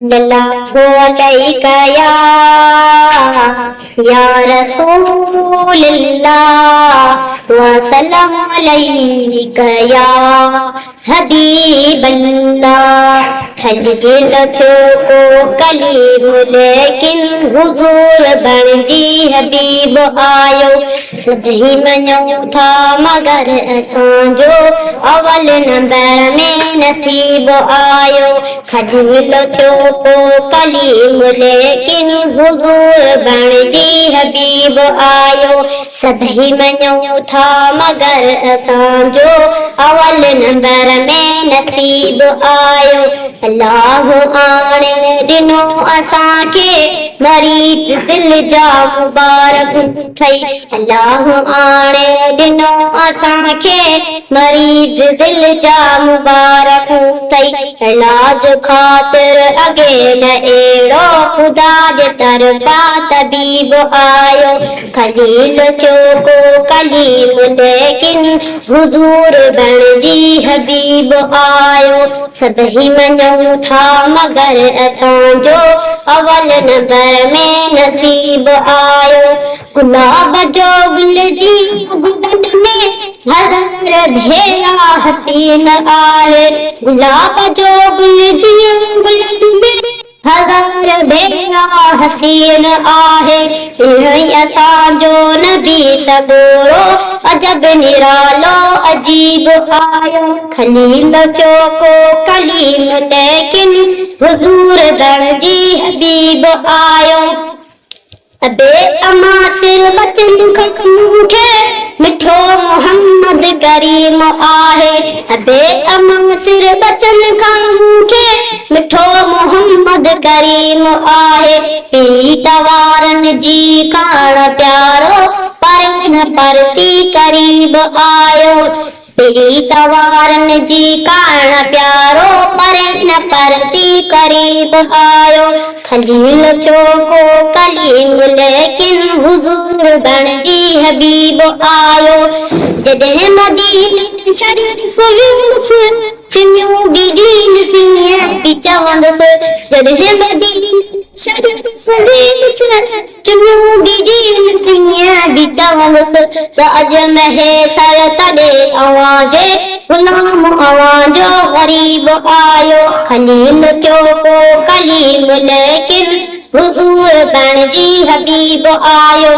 सल्लल्लाहु अलैका या रसूलल्लाह व सल्लम अलैका या हबीबल्लाह। थल गिलो थियो को कलीम लेकिन हुजूर बणजी हबीब आयो। सभई मञूं था मगर असांजो अवल नंबर में नसीब आयो। खलील थियो को कलीम लेकिन हुजूर बणजी हबीब आयो। सभई मञूं था मगर असांजो अवल नंबर में नसीब आयो। अल्लाह आणे ॾिनो असांखे मरीद दिल जा मुबारक ठई। अल्लाह आणे ॾिनो असांखे मरीद दिल जा मुबारक ठई। इलाज ख़ातिर अॻे न अहिड़ो ख़ुदा जे तरफ़ा तबीब आयो। खलील थियो को कलीम लेकिन हुजूर बणजी हबीब आयो। सभई मञूं था मगर असांजो अवल नंबर में नसीब आयो। गुलाब जो गुल जी गुलनि में हज़ार भेरा हसीन आहे। गुलाब जो गुल जी गुलनि में हज़ार भेरा हसीन आहे। इहो असांजो नबी सॻोरो अजब निरालो अजीब आयो। खलील थियो को कलीम लेकिन हुजूर बणजी हबीब आयो। अबे अमा सिर बचन मूंखे मिठो मोहम्मद करीम आहे। अबे अमा सिर बचन खां मूंखे मिठो मोहम्मद करीम आहे। पीत वारनि जी कान प्यारो पर न परती करीब आयो। पीत वारनि जी कान प्यारो पर न परती करीब आयो। खलील थियो को कलीम लेकिन हुजूर बणजी हबीब आयो। जॾहिं मदीने शरीफ़ वियुसि चुमियूं बि ॾींदसि पई चवंदसि। जॾहिं मदीने शरीफ़ वियुसि चुमियूं बि ॾींदसि बि चवंदसि त अॼु महसर तॾे अवांजे गुलाम अवांजो गरीब आयो। खलील थियो को कलीम लेकिन हुजूर बणजी हबीब आयो।